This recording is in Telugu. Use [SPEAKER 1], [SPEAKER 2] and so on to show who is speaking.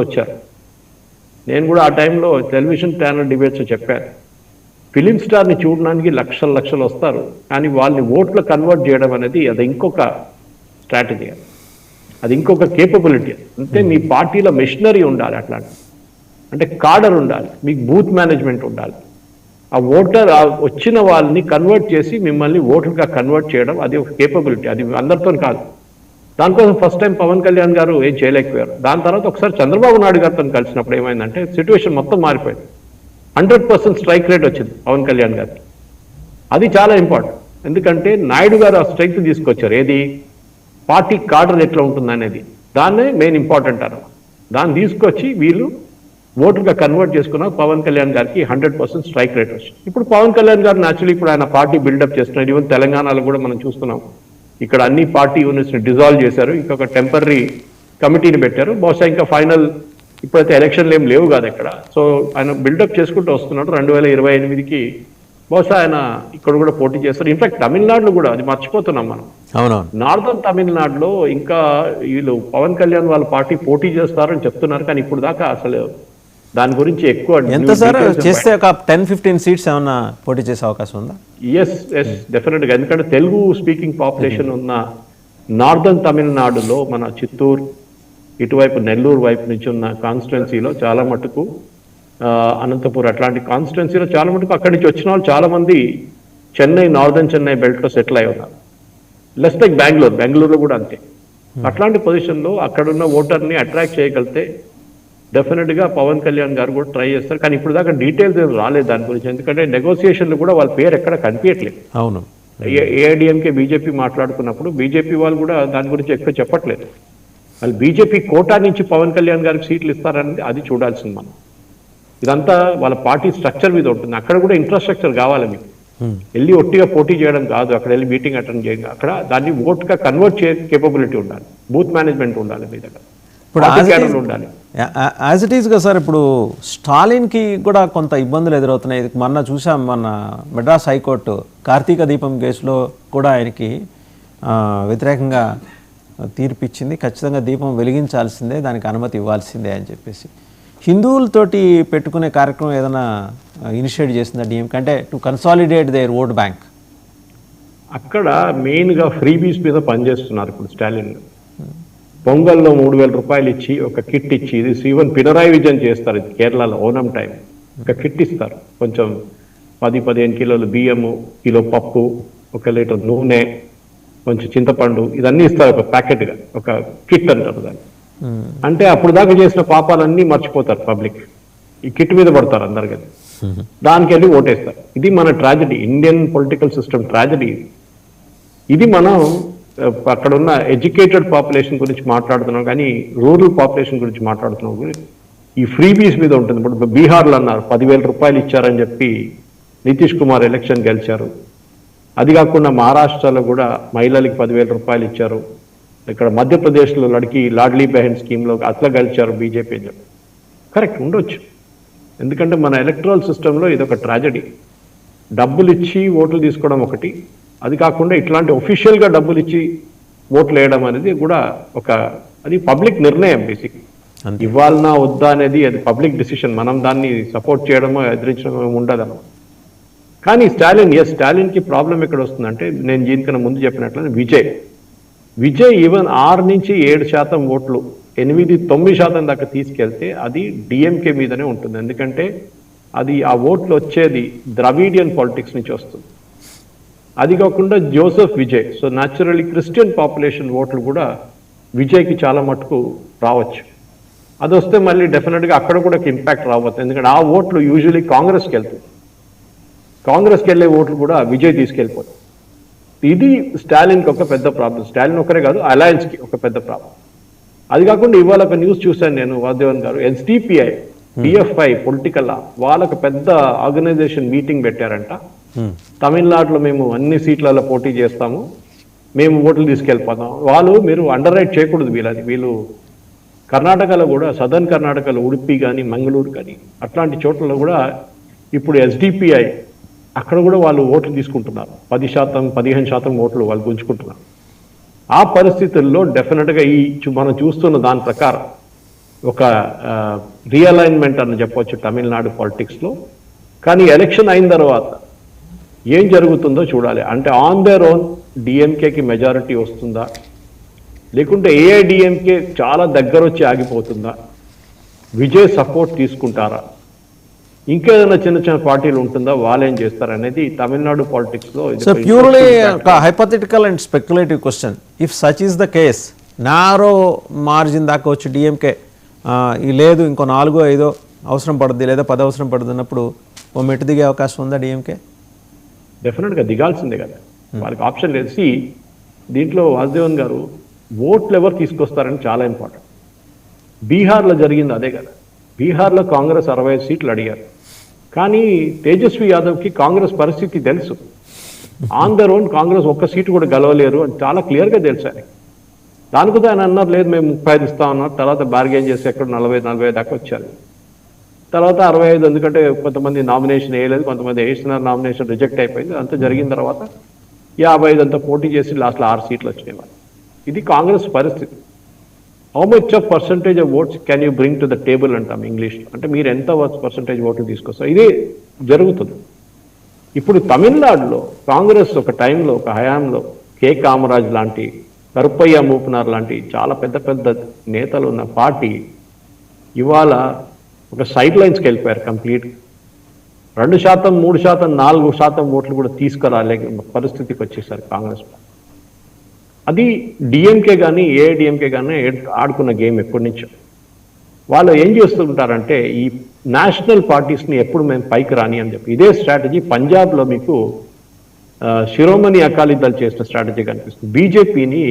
[SPEAKER 1] వచ్చారు. నేను కూడా ఆ టైంలో టెలివిజన్ ఛానల్ డిబేట్స్ చెప్పాను, ఫిలిం స్టార్ని చూడడానికి లక్షలు వస్తారు, కానీ వాళ్ళని ఓట్లు కన్వర్ట్ చేయడం అనేది అది ఇంకొక స్ట్రాటజీ, అది ఇంకొక కేపబిలిటీ. అంటే మీ పార్టీలో మెషినరీ ఉండాలి, అట్లాంటి అంటే కాడర్ ఉండాలి, మీకు బూత్ మేనేజ్మెంట్ ఉండాలి. ఆ ఓటర్ వచ్చిన వాళ్ళని కన్వర్ట్ చేసి మిమ్మల్ని ఓటర్గా కన్వర్ట్ చేయడం అది ఒక కేపబిలిటీ, అది అందరితో కాదు. దానికోసం ఫస్ట్ టైం పవన్ కళ్యాణ్ గారు ఏం చేయలేకపోయారు. దాని తర్వాత ఒకసారి చంద్రబాబు నాయుడు గారితో కలిసినప్పుడు ఏమైందంటే సిచ్యువేషన్ మొత్తం మారిపోయింది. 100% స్ట్రైక్ రేట్ వచ్చింది పవన్ కళ్యాణ్ గారికి. అది చాలా ఇంపార్టెంట్, ఎందుకంటే నాయుడు గారు ఆ స్ట్రైక్ తీసుకొచ్చారు. ఏది పార్టీ కార్డర్ ఎట్లా ఉంటుంది అనేది, దాన్నే మెయిన్ ఇంపార్టెంట్ అన్నమాట. దాన్ని తీసుకొచ్చి వీళ్ళు ఓటుగా కన్వర్ట్ చేసుకున్న పవన్ కళ్యాణ్ గారికి 100% స్ట్రైక్ రేట్ వచ్చింది. ఇప్పుడు పవన్ కళ్యాణ్ గారు న్యాచురల్లీ ఇప్పుడు ఆయన పార్టీ బిల్డప్ చేస్తున్నారు. ఈవెన్ తెలంగాణలో కూడా మనం చూస్తున్నాం, ఇక్కడ అన్ని పార్టీ యూనిట్స్ని డిజాల్వ్ చేశారు, ఇంకొక టెంపరీ కమిటీని పెట్టారు. బహుశా ఇంకా ఫైనల్ ఇప్పుడైతే ఎలక్షన్లు ఏం లేవు కాదు ఇక్కడ. సో ఆయన బిల్డప్ చేసుకుంటూ వస్తున్నాడు. 2028కి బహుశా ఆయన ఇక్కడ కూడా పోటీ చేస్తారు. ఇన్ఫాక్ట్ తమిళనాడులో కూడా, అది మర్చిపోతున్నాం మనం, నార్దర్న్ తమిళనాడులో ఇంకా వీళ్ళు పవన్ కళ్యాణ్ వాళ్ళ పార్టీ పోటీ చేస్తారని చెప్తున్నారు, కానీ ఇప్పుడు దాకా అసలు దాని గురించి ఎక్కువ
[SPEAKER 2] ఎంత సార్ చేస్తే ఒక 10-15 సీట్స్ ఏమన్నా పోటీ చేసే అవకాశం ఉందా?
[SPEAKER 1] ఎస్ డెఫినెట్గా, ఎందుకంటే తెలుగు స్పీకింగ్ పాపులేషన్ ఉన్న నార్దర్న్ తమిళనాడులో మన చిత్తూరు ఇటువైపు నెల్లూరు వైపు నుంచి ఉన్న కాన్స్టిట్యున్సీలో చాలా మటుకు, అనంతపూర్ అట్లాంటి కాన్స్టిట్యున్సీలో చాలా మటుకు అక్కడి నుంచి వచ్చిన వాళ్ళు చాలా మంది చెన్నై, నార్దర్న్ చెన్నై బెల్ట్లో సెటిల్ అయి ఉన్నారు. లెస్ లైక్ బెంగళూరులో కూడా అంతే. అట్లాంటి పొజిషన్లో అక్కడున్న ఓటర్ని అట్రాక్ట్ చేయగలిగితే డెఫినెట్గా పవన్ కళ్యాణ్ గారు కూడా ట్రై చేస్తారు. కానీ ఇప్పుడు దాకా డీటెయిల్స్ ఏం రాలేదు దాని గురించి, ఎందుకంటే నెగోసియేషన్లు కూడా వాళ్ళ పేరు ఎక్కడ కనిపించట్లేదు.
[SPEAKER 2] అవును,
[SPEAKER 1] ఏఐడిఎంకే బీజేపీ మాట్లాడుకున్నప్పుడు బీజేపీ వాళ్ళు కూడా దాని గురించి ఎక్కువ చెప్పట్లేదు. వాళ్ళు బీజేపీ కోటా నుంచి పవన్ కళ్యాణ్ గారికి సీట్లు ఇస్తారనేది అది చూడాల్సింది మనం. ఇదంతా వాళ్ళ పార్టీ స్ట్రక్చర్ మీద ఉంటుంది. అక్కడ కూడా ఇన్ఫ్రాస్ట్రక్చర్ కావాలి మీకు, వెళ్ళి ఒట్టిగా పోటీ చేయడం కాదు, అక్కడ వెళ్ళి మీటింగ్ అటెండ్ చేయడం, అక్కడ దాన్ని ఓట్గా కన్వర్ట్ చేసే కేపబిలిటీ ఉండాలి, బూత్ మేనేజ్మెంట్ ఉండాలి మీ దగ్గర,
[SPEAKER 2] ఇప్పుడు
[SPEAKER 1] ఉండాలి.
[SPEAKER 2] యాజ్ ఇట్ ఈస్గా సార్, ఇప్పుడు స్టాలిన్కి కూడా కొంత ఇబ్బందులు ఎదురవుతున్నాయి. మొన్న చూసాం, మన మెడ్రాస్ హైకోర్టు కార్తీక దీపం కేసులో కూడా ఆయనకి వ్యతిరేకంగా తీర్పు ఇచ్చింది. ఖచ్చితంగా దీపం వెలిగించాల్సిందే, దానికి అనుమతి ఇవ్వాల్సిందే అని చెప్పేసి. హిందువులతోటి పెట్టుకునే కార్యక్రమం ఏదైనా ఇనిషియేట్ చేసిందా డిఎంకే, అంటే to consolidate their vote bank?
[SPEAKER 1] అక్కడ మెయిన్గా ఫ్రీబీస్ మీద పనిచేస్తున్నారు ఇప్పుడు స్టాలిన్. పొంగల్లో 3,000 రూపాయలు ఇచ్చి ఒక కిట్ ఇచ్చి, ఇది ఈవెన్ పినరాయి విజయన్ చేస్తారు, ఇది కేరళలో ఓనం టైం, ఒక కిట్ ఇస్తారు. కొంచెం 10-15 కిలోలు బియ్యము, కిలో పప్పు, 1 లీటర్ నూనె, కొంచెం చింతపండు, ఇదన్నీ ఇస్తారు ఒక ప్యాకెట్గా, ఒక కిట్ అంటారు దాన్ని. అంటే అప్పుడు దాకా చేసిన పాపాలన్నీ మర్చిపోతారు పబ్లిక్, ఈ కిట్ మీద పడతారు అందరు కదా, దానికి వెళ్ళి ఓటేస్తారు. ఇది మన tragedy, Indian political system tragedy. ఇది మనం అక్కడ ఉన్న ఎడ్యుకేటెడ్ పాపులేషన్ గురించి మాట్లాడుతున్నాం, కానీ రూరల్ పాపులేషన్ గురించి మాట్లాడుతున్నాం. ఈ ఫ్రీబీస్ మీద ఉంటుంది. ఇప్పుడు బీహార్లో అన్నారు 10,000 రూపాయలు ఇచ్చారని చెప్పి నితీష్ కుమార్ ఎలక్షన్ గెలిచారు. అది కాకుండా మహారాష్ట్రలో కూడా మహిళలకి 10,000 రూపాయలు ఇచ్చారు. ఇక్కడ మధ్యప్రదేశ్లో లాడ్లీ బెహన్ స్కీమ్లో అట్లా గెలిచారు బీజేపీ అని చెప్పి. కరెక్ట్ ఉండొచ్చు, ఎందుకంటే మన ఎలక్ట్రల్ సిస్టంలో ఇది ఒక ట్రాజడీ. డబ్బులు ఇచ్చి ఓట్లు తీసుకోవడం ఒకటి, అది కాకుండా ఇట్లాంటి ఒఫీషియల్గా డబ్బులు ఇచ్చి ఓట్లు వేయడం అనేది కూడా అది పబ్లిక్ నిర్ణయం. బేసిక్ ఇవ్వాలన్నా వద్దా అనేది అది పబ్లిక్ డిసిషన్. మనం దాన్ని సపోర్ట్ చేయడమో ఎదిరించడమో ఉండదు. కానీ స్టాలిన్కి ప్రాబ్లం ఎక్కడ వస్తుందంటే, నేను దీనికన్నా ముందు చెప్పినట్లు విజయ్ ఈవెన్ 6 నుంచి 7% ఓట్లు, 8-9% దాకా తీసుకెళ్తే అది డిఎంకే మీదనే ఉంటుంది. ఎందుకంటే అది ఆ ఓట్లు వచ్చేది ద్రవిడియన్ పాలిటిక్స్ నుంచి వస్తుంది. అది కాకుండా Joseph Vijay, so naturally Christian population ఓట్లు కూడా విజయ్కి చాలా మటుకు రావచ్చు. అది వస్తే మళ్ళీ డెఫినెట్గా అక్కడ కూడా ఇంపాక్ట్ రావచ్చు, ఎందుకంటే ఆ ఓట్లు యూజువలీ కాంగ్రెస్కి వెళ్తుంది. కాంగ్రెస్కి వెళ్ళే ఓట్లు కూడా విజయ్ తీసుకెళ్ళిపోతుంది. ఇది స్టాలిన్కి ఒక పెద్ద ప్రాబ్లం. స్టాలిన్ ఒకరే కాదు, అలయన్స్కి ఒక పెద్ద ప్రాబ్లం. అది కాకుండా ఇవాళ ఒక న్యూస్ చూశాను నేను, వాసుదేవన్ గారు, ఎస్డిపిఐ, డిఎఫ్ఐ పొలిటికల్ వాళ్ళకు పెద్ద ఆర్గనైజేషన్ మీటింగ్ పెట్టారంట. తమిళనాడులో మేము అన్ని సీట్లలో పోటీ చేస్తాము, మేము ఓట్లు తీసుకెళ్ళిపోతాం. మీరు అండర్ రైట్ చేయకూడదు వీళ్ళు కర్ణాటకలో కూడా, సదర్న్ కర్ణాటకలో ఉడిపి కానీ మంగళూరు కానీ అట్లాంటి చోట్లలో కూడా ఇప్పుడు ఎస్డిపిఐ అక్కడ కూడా వాళ్ళు ఓట్లు తీసుకుంటున్నారు. 10%-15% ఓట్లు వాళ్ళు గుంజుకుంటున్నారు. ఆ పరిస్థితుల్లో డెఫినెట్గా మనం చూస్తున్న దాని ప్రకారం ఒక రియలైన్మెంట్ అని చెప్పొచ్చు తమిళనాడు పాలిటిక్స్లో. కానీ ఎలక్షన్ అయిన తర్వాత ఏం జరుగుతుందో చూడాలి. అంటే ఆన్ దేర్ ఓన్ డిఎంకేకి మెజారిటీ వస్తుందా, లేకుంటే ఏఐడిఎంకే చాలా దగ్గర వచ్చి ఆగిపోతుందా, విజయ్ సపోర్ట్ తీసుకుంటారా, ఇంకేదైనా చిన్న చిన్న పార్టీలు ఉంటుందా, వాళ్ళు ఏం చేస్తారనేది తమిళనాడు పాలిటిక్స్లో.
[SPEAKER 2] So purely hypothetical and speculative question. If such is the case, narrow margin దాకా వచ్చి డిఎంకే లేదు ఇంకో 4-5 అవసరం పడుద్ది లేదా 10 అవసరం పడుతుంది అన్నప్పుడు ఓ మెట్టు దిగే అవకాశం ఉందా డిఎంకే?
[SPEAKER 1] డెఫినెట్గా దిగాల్సిందే కదా, వాళ్ళకి ఆప్షన్ లేదు. దీంట్లో వాసుదేవన్ గారు ఓట్లు ఎవరు తీసుకొస్తారని చాలా ఇంపార్టెంట్. బీహార్లో జరిగింది అదే కదా. బీహార్లో కాంగ్రెస్ 65 సీట్లు అడిగారు, కానీ తేజస్వి యాదవ్కి కాంగ్రెస్ పరిస్థితి తెలుసు. ఆన్ దర్ ఓన్ కాంగ్రెస్ ఒక్క సీటు కూడా గెలవలేరు అని చాలా క్లియర్గా తెలుసు ఆయన. దానికి ఆయన అన్నారు లేదు మేము 35 ఇస్తామన్నారు. తర్వాత బార్గెన్ చేసి ఎక్కడ 40-45 దాకా వచ్చారు. తర్వాత 65, ఎందుకంటే కొంతమంది నామినేషన్ వేయలేదు, కొంతమంది వేసినారు, నామినేషన్ రిజెక్ట్ అయిపోయింది. అంతా జరిగిన తర్వాత 55 అంతా పోటీ చేసి లాస్ట్లో 6 సీట్లు వచ్చినాయి వాళ్ళు. ఇది కాంగ్రెస్ పరిస్థితి. How much of percentage of votes can you bring to the table అంటాం ఇంగ్లీష్లో. అంటే మీరు ఎంత పర్సంటేజ్ ఓట్లు తీసుకొస్తారు, ఇదే జరుగుతుంది. ఇప్పుడు తమిళనాడులో కాంగ్రెస్ ఒక టైంలో, ఒక హయాంలో కే కామరాజ్ లాంటి, కరుప్పయ్య మూపనార్ లాంటి చాలా పెద్ద పెద్ద నేతలు ఉన్న పార్టీ ఇవాళ ఒక సైడ్ లైన్స్కి వెళ్ళిపోయారు కంప్లీట్. 2%, 3%, 4% ఓట్లు కూడా తీసుకురాలే పరిస్థితికి వచ్చేసారు కాంగ్రెస్. అది డిఎంకే కానీ ఏఐడిఎంకే కానీ ఆడుకున్న గేమ్ ఎప్పటి నుంచో. వాళ్ళు ఏం చేస్తుంటారంటే ఈ నేషనల్ పార్టీస్ని ఎప్పుడు మేము పైకి రాని అని చెప్పి ఇదే స్ట్రాటజీ పంజాబ్లో మీకు శిరోమణి అకాలీదళ్ చేసిన స్ట్రాటజీ కనిపిస్తుంది. బీజేపీని